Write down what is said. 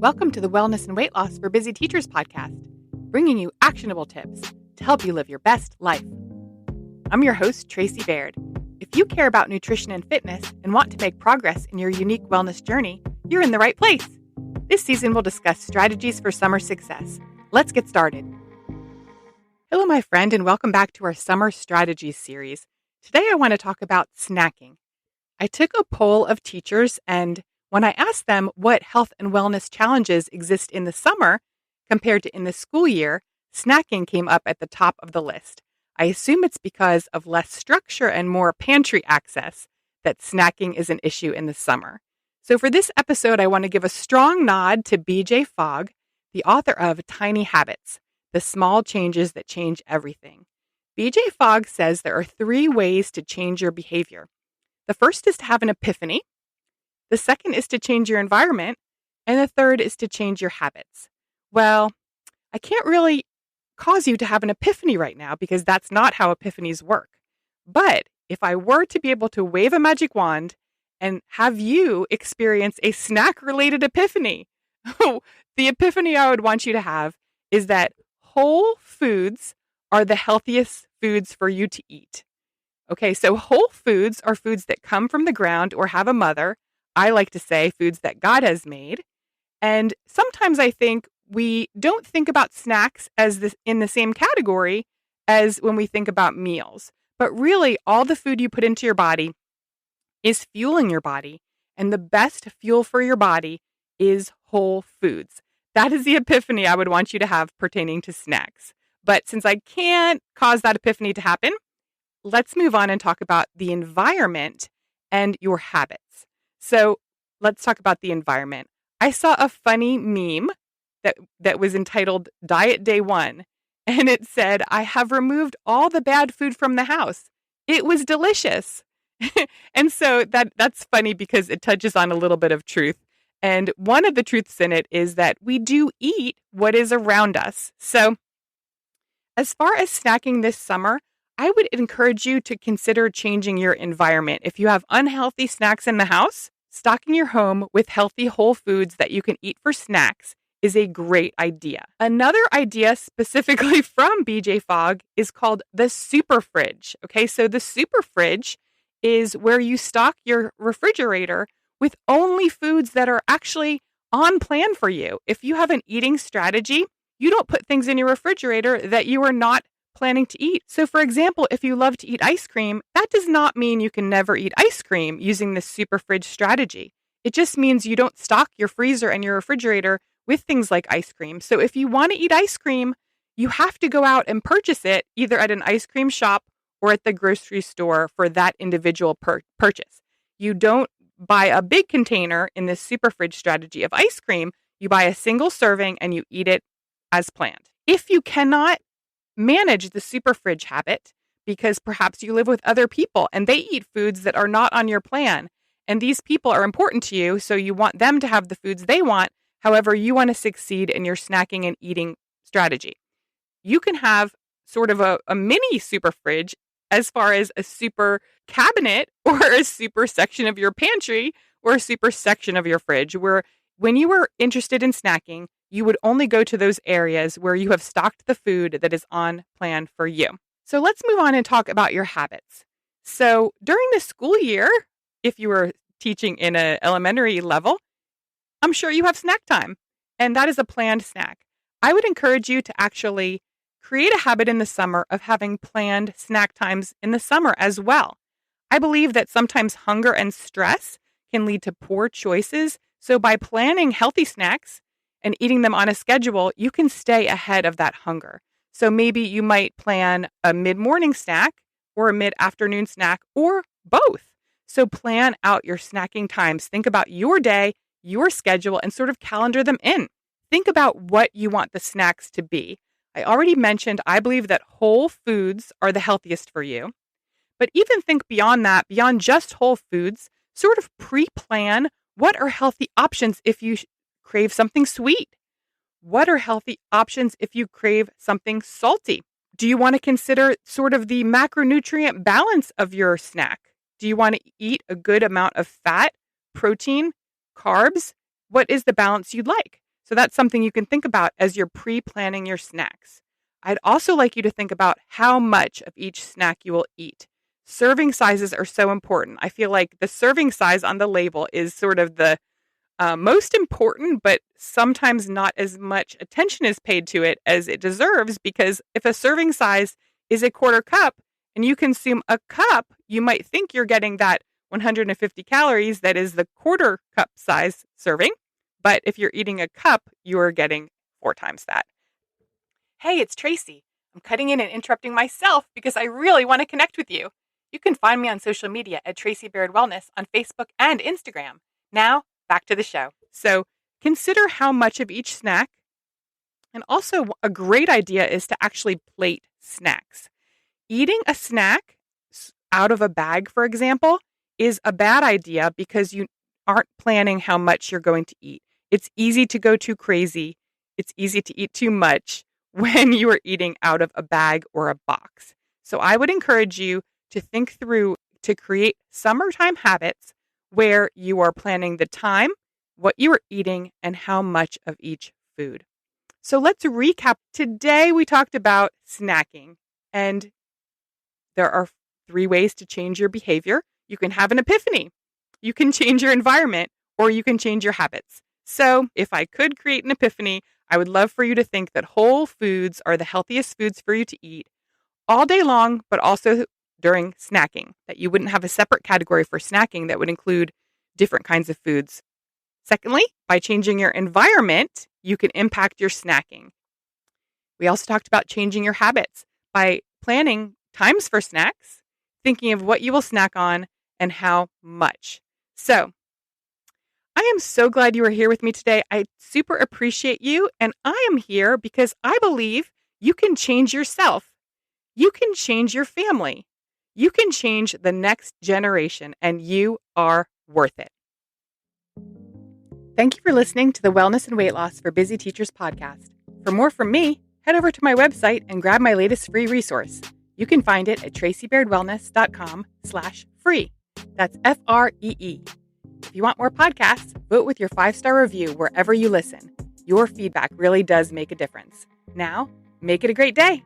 Welcome to the Wellness and Weight Loss for Busy Teachers podcast, bringing you actionable tips to help you live your best life. I'm your host, Tracy Baird. If you care about nutrition and fitness and want to make progress in your unique wellness journey, you're in the right place. This season, we'll discuss strategies for summer success. Let's get started. Hello, my friend, and welcome back to our Summer Strategies series. Today, I want to talk about snacking. I took a poll of teachers, and when I asked them what health and wellness challenges exist in the summer compared to in the school year, snacking came up at the top of the list. I assume it's because of less structure and more pantry access that snacking is an issue in the summer. So for this episode, I want to give a strong nod to Fogg, the author of Tiny Habits, The Small Changes That Change Everything. Fogg says there are 3 ways to change your behavior. The first is to have an epiphany. The second is to change your environment. And the third is to change your habits. Well, I can't really cause you to have an epiphany right now because that's not how epiphanies work. But if I were to be able to wave a magic wand and have you experience a snack-related epiphany, the epiphany I would want you to have is that whole foods are the healthiest foods for you to eat. Okay, so whole foods are foods that come from the ground or have a mother. I like to say foods that God has made. And sometimes I think we don't think about snacks as in the same category as when we think about meals. But really, all the food you put into your body is fueling your body. And the best fuel for your body is whole foods. That is the epiphany I would want you to have pertaining to snacks. But since I can't cause that epiphany to happen, let's move on and talk about the environment and your habits. So let's talk about the environment. I saw a funny meme that was entitled Diet Day 1, and it said, "I have removed all the bad food from the house. It was delicious." And so that's funny because it touches on a little bit of truth. And one of the truths in it is that we do eat what is around us. So as far as snacking this summer, I would encourage you to consider changing your environment. If you have unhealthy snacks in the house, stocking your home with healthy whole foods that you can eat for snacks is a great idea. Another idea specifically from Fogg is called the super fridge. Okay, so the super fridge is where you stock your refrigerator with only foods that are actually on plan for you. If you have an eating strategy, you don't put things in your refrigerator that you are not planning to eat. So for example, if you love to eat ice cream, that does not mean you can never eat ice cream using the super fridge strategy. It just means you don't stock your freezer and your refrigerator with things like ice cream. So if you want to eat ice cream, you have to go out and purchase it either at an ice cream shop or at the grocery store for that individual purchase. You don't buy a big container in this super fridge strategy of ice cream. You buy a single serving and you eat it as planned. If you cannot manage the super fridge habit because perhaps you live with other people and they eat foods that are not on your plan, and these people are important to you, so you want them to have the foods they want. However, you want to succeed in your snacking and eating strategy. You can have sort of a mini super fridge as far as a super cabinet or a super section of your pantry or a super section of your fridge where when you were interested in snacking, you would only go to those areas where you have stocked the food that is on plan for you. So let's move on and talk about your habits. So during the school year, if you were teaching in an elementary level, I'm sure you have snack time, and that is a planned snack. I would encourage you to actually create a habit in the summer of having planned snack times in the summer as well. I believe that sometimes hunger and stress can lead to poor choices. So by planning healthy snacks and eating them on a schedule, you can stay ahead of that hunger. So maybe you might plan a mid-morning snack or a mid-afternoon snack or both. So plan out your snacking times. Think about your day, your schedule, and sort of calendar them in. Think about what you want the snacks to be. I already mentioned I believe that whole foods are the healthiest for you. But even think beyond that, beyond just whole foods, sort of pre-plan what are healthy options if you crave something sweet? What are healthy options if you crave something salty? Do you want to consider sort of the macronutrient balance of your snack? Do you want to eat a good amount of fat, protein, carbs? What is the balance you'd like? So that's something you can think about as you're pre-planning your snacks. I'd also like you to think about how much of each snack you will eat. Serving sizes are so important. I feel like the serving size on the label is sort of the most important, but sometimes not as much attention is paid to it as it deserves, because if a serving size is a quarter cup and you consume a cup, you might think you're getting that 150 calories that is the quarter cup size serving. But if you're eating a cup, you're getting 4 times that. Hey, it's Tracy. I'm cutting in and interrupting myself because I really want to connect with you. You can find me on social media at Tracy Baird Wellness on Facebook and Instagram. Now, back to the show. So consider how much of each snack. And also, a great idea is to actually plate snacks. Eating a snack out of a bag, for example, is a bad idea because you aren't planning how much you're going to eat. It's easy to go too crazy. It's easy to eat too much when you are eating out of a bag or a box. So I would encourage you to think through to create summertime habits where you are planning the time, what you are eating, and how much of each food. So let's recap. Today we talked about snacking, and there are 3 ways to change your behavior. You can have an epiphany, you can change your environment, or you can change your habits. So if I could create an epiphany, I would love for you to think that whole foods are the healthiest foods for you to eat all day long, but also during snacking, that you wouldn't have a separate category for snacking that would include different kinds of foods. Secondly, by changing your environment, you can impact your snacking. We also talked about changing your habits by planning times for snacks, thinking of what you will snack on and how much. So I am so glad you are here with me today. I super appreciate you. And I am here because I believe you can change yourself. You can change your family. You can change the next generation, and you are worth it. Thank you for listening to the Wellness and Weight Loss for Busy Teachers podcast. For more from me, head over to my website and grab my latest free resource. You can find it at tracybairdwellness.com/free. That's FREE. If you want more podcasts, vote with your 5-star review wherever you listen. Your feedback really does make a difference. Now, make it a great day.